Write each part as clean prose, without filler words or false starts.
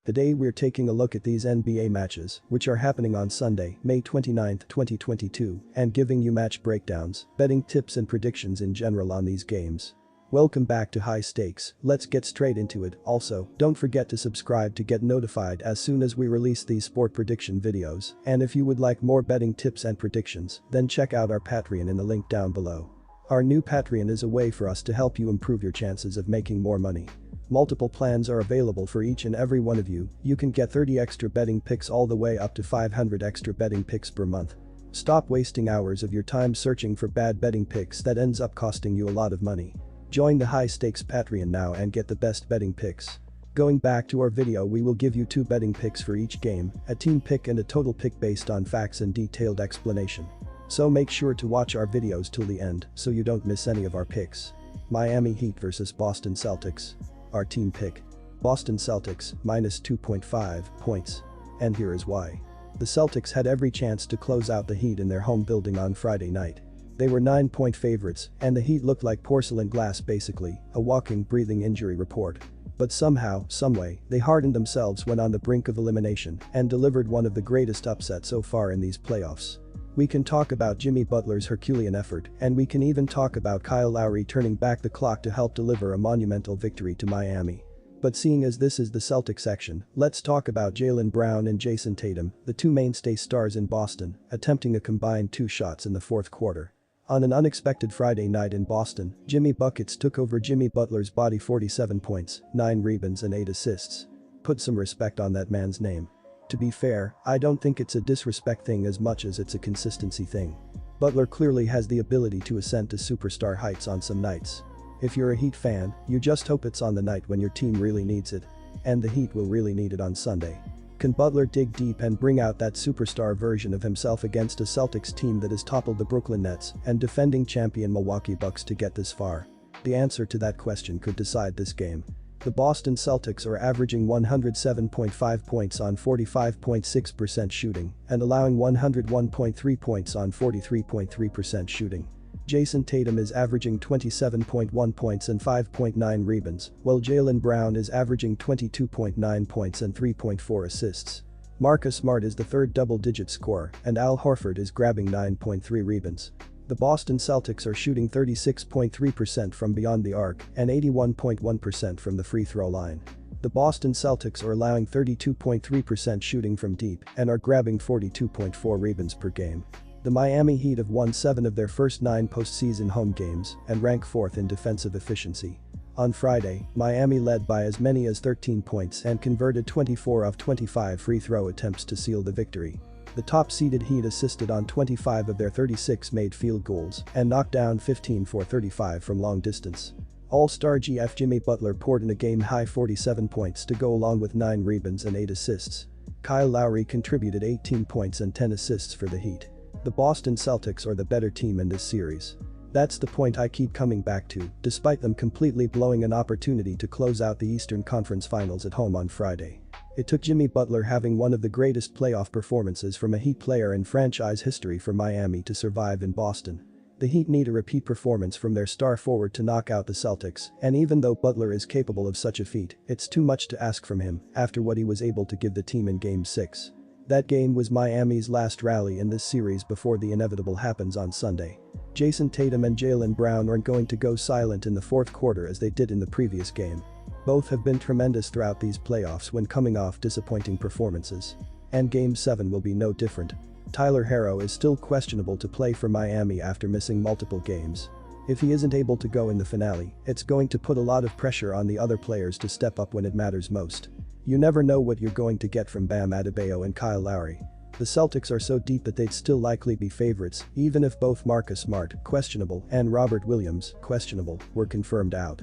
Today we're taking a look at these NBA matches, which are happening on Sunday, May 29, 2022, and giving you match breakdowns, betting tips and predictions in general on these games. Welcome back to High Stakes, let's get straight into it. Also, don't forget to subscribe to get notified as soon as we release these sport prediction videos, and if you would like more betting tips and predictions, then check out our Patreon in the link down below. Our new Patreon is a way for us to help you improve your chances of making more money. Multiple plans are available for each and every one of you. You can get 30 extra betting picks all the way up to 500 extra betting picks per month. Stop wasting hours of your time searching for bad betting picks that ends up costing you a lot of money. Join the High Stakes Patreon now and get the best betting picks. Going back to our video, we will give you 2 betting picks for each game, a team pick and a total pick based on facts and detailed explanation. So make sure to watch our videos till the end so you don't miss any of our picks. Miami Heat vs Boston Celtics. Our team pick. Boston Celtics, minus 2.5 points. And here is why. The Celtics had every chance to close out the Heat in their home building on Friday night. They were 9-point favorites, and the Heat looked like porcelain glass basically, a walking, breathing injury report. But somehow, someway, they hardened themselves when on the brink of elimination and delivered one of the greatest upsets so far in these playoffs. We can talk about Jimmy Butler's Herculean effort, and we can even talk about Kyle Lowry turning back the clock to help deliver a monumental victory to Miami. But seeing as this is the Celtics section, let's talk about Jaylen Brown and Jason Tatum, the 2 mainstay stars in Boston, attempting a combined 2 shots in the fourth quarter. On an unexpected Friday night in Boston, Jimmy Buckets took over Jimmy Butler's body, 47 points, 9 rebounds and 8 assists. Put some respect on that man's name. To be fair, I don't think it's a disrespect thing as much as it's a consistency thing. Butler clearly has the ability to ascend to superstar heights on some nights. If you're a Heat fan, you just hope it's on the night when your team really needs it. And the Heat will really need it on Sunday. Can Butler dig deep and bring out that superstar version of himself against a Celtics team that has toppled the Brooklyn Nets and defending champion Milwaukee Bucks to get this far? The answer to that question could decide this game. The Boston Celtics are averaging 107.5 points on 45.6% shooting and allowing 101.3 points on 43.3% shooting. Jason Tatum is averaging 27.1 points and 5.9 rebounds, while Jaylen Brown is averaging 22.9 points and 3.4 assists. Marcus Smart is the 3rd double-digit scorer, and Al Horford is grabbing 9.3 rebounds. The Boston Celtics are shooting 36.3% from beyond the arc and 81.1% from the free throw line. The Boston Celtics are allowing 32.3% shooting from deep and are grabbing 42.4 rebounds per game. The Miami Heat have won 7 of their first 9 postseason home games and rank 4th in defensive efficiency. On Friday, Miami led by as many as 13 points and converted 24 of 25 free throw attempts to seal the victory. The top-seeded Heat assisted on 25 of their 36 made field goals and knocked down 15 for 35 from long distance. All-star GF Jimmy Butler poured in a game-high 47 points to go along with 9 rebounds and 8 assists. Kyle Lowry contributed 18 points and 10 assists for the Heat. The Boston Celtics are the better team in this series. That's the point I keep coming back to, despite them completely blowing an opportunity to close out the Eastern Conference Finals at home on Friday. It took Jimmy Butler having one of the greatest playoff performances from a Heat player in franchise history for Miami to survive in Boston. The Heat need a repeat performance from their star forward to knock out the Celtics, and even though Butler is capable of such a feat, it's too much to ask from him after what he was able to give the team in Game 6. That game was Miami's last rally in this series before the inevitable happens on Sunday. Jason Tatum and Jaylen Brown aren't going to go silent in the fourth quarter as they did in the previous game. Both have been tremendous throughout these playoffs when coming off disappointing performances. And Game 7 will be no different. Tyler Herro is still questionable to play for Miami after missing multiple games. If he isn't able to go in the finale, it's going to put a lot of pressure on the other players to step up when it matters most. You never know what you're going to get from Bam Adebayo and Kyle Lowry. The Celtics are so deep that they'd still likely be favorites even if both Marcus Smart, questionable, and Robert Williams, questionable, were confirmed out.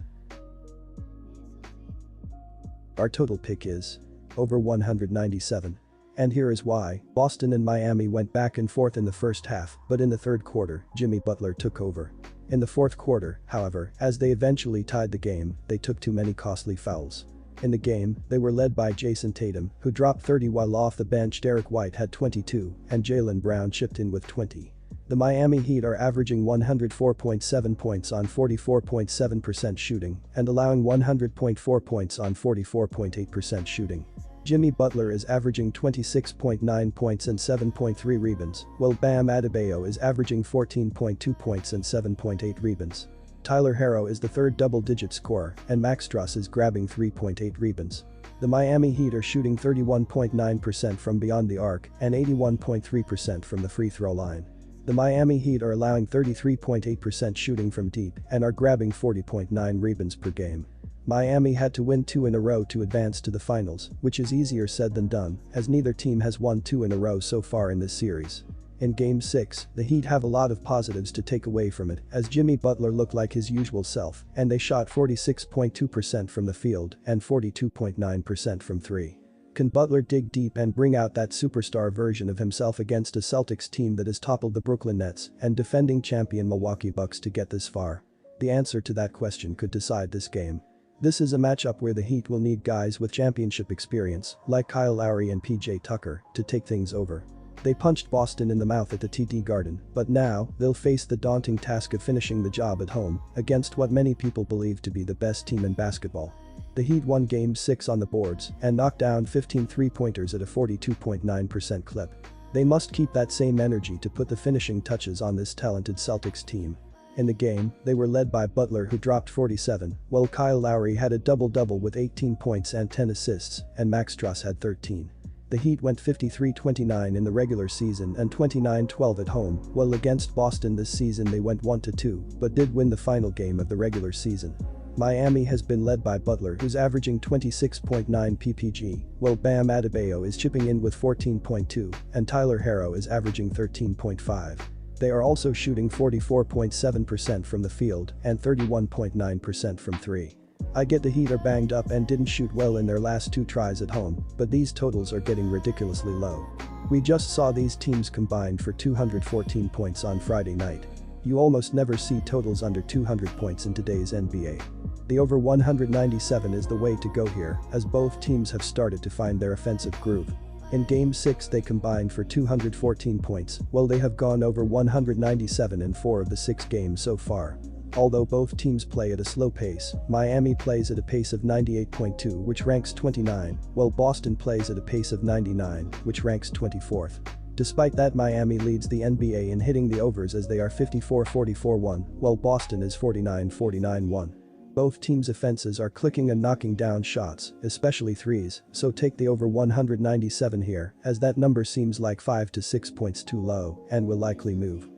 Our total pick is over 197. And here is why. Boston and Miami went back and forth in the first half, but in the third quarter, Jimmy Butler took over. In the fourth quarter, however, as they eventually tied the game, they took too many costly fouls. In the game, they were led by Jason Tatum, who dropped 30 while off the bench. Derek White had 22, and Jaylen Brown chipped in with 20. The Miami Heat are averaging 104.7 points on 44.7% shooting and allowing 100.4 points on 44.8% shooting. Jimmy Butler is averaging 26.9 points and 7.3 rebounds, while Bam Adebayo is averaging 14.2 points and 7.8 rebounds. Tyler Herro is the third double-digit scorer, and Max Strus is grabbing 3.8 rebounds. The Miami Heat are shooting 31.9% from beyond the arc and 81.3% from the free throw line. The Miami Heat are allowing 33.8% shooting from deep and are grabbing 40.9 rebounds per game. Miami had to win 2 in a row to advance to the finals, which is easier said than done, as neither team has won 2 in a row so far in this series. In Game 6, the Heat have a lot of positives to take away from it, as Jimmy Butler looked like his usual self, and they shot 46.2% from the field and 42.9% from 3. Can Butler dig deep and bring out that superstar version of himself against a Celtics team that has toppled the Brooklyn Nets and defending champion Milwaukee Bucks to get this far? The answer to that question could decide this game. This is a matchup where the Heat will need guys with championship experience, like Kyle Lowry and PJ Tucker, to take things over. They punched Boston in the mouth at the TD Garden, but now, they'll face the daunting task of finishing the job at home against what many people believe to be the best team in basketball. The Heat won Game 6 on the boards and knocked down 15 three-pointers at a 42.9% clip. They must keep that same energy to put the finishing touches on this talented Celtics team. In the game, they were led by Butler, who dropped 47, while Kyle Lowry had a double-double with 18 points and 10 assists, and Max Strus had 13. The Heat went 53-29 in the regular season and 29-12 at home, while against Boston this season they went 1-2, but did win the final game of the regular season. Miami has been led by Butler, who's averaging 26.9 ppg, while Bam Adebayo is chipping in with 14.2, and Tyler Herro is averaging 13.5. They are also shooting 44.7% from the field and 31.9% from 3. I get the Heat are banged up and didn't shoot well in their last 2 tries at home, but these totals are getting ridiculously low. We just saw these teams combined for 214 points on Friday night. You almost never see totals under 200 points in today's NBA. The over 197 is the way to go here, as both teams have started to find their offensive groove. In Game 6 they combined for 214 points, while they have gone over 197 in 4 of the 6 games so far. Although both teams play at a slow pace, Miami plays at a pace of 98.2, which ranks 29, while Boston plays at a pace of 99, which ranks 24th. Despite that, Miami leads the NBA in hitting the overs as they are 54-44-1, while Boston is 49-49-1. Both teams' offenses are clicking and knocking down shots, especially threes, so take the over 197 here, as that number seems like 5 to 6 points too low and will likely move.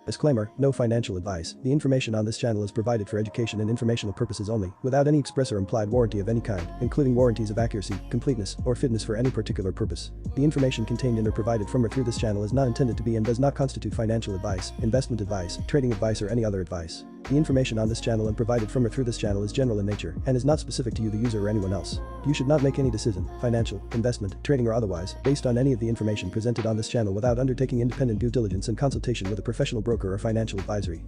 Disclaimer, no financial advice. The information on this channel is provided for education and informational purposes only, without any express or implied warranty of any kind, including warranties of accuracy, completeness, or fitness for any particular purpose. The information contained in or provided from or through this channel is not intended to be and does not constitute financial advice, investment advice, trading advice, or any other advice. The information on this channel and provided from or through this channel is general in nature and is not specific to you, the user, or anyone else. You should not make any decision, financial, investment, trading, or otherwise, based on any of the information presented on this channel without undertaking independent due diligence and consultation with a professional broker or financial advisory.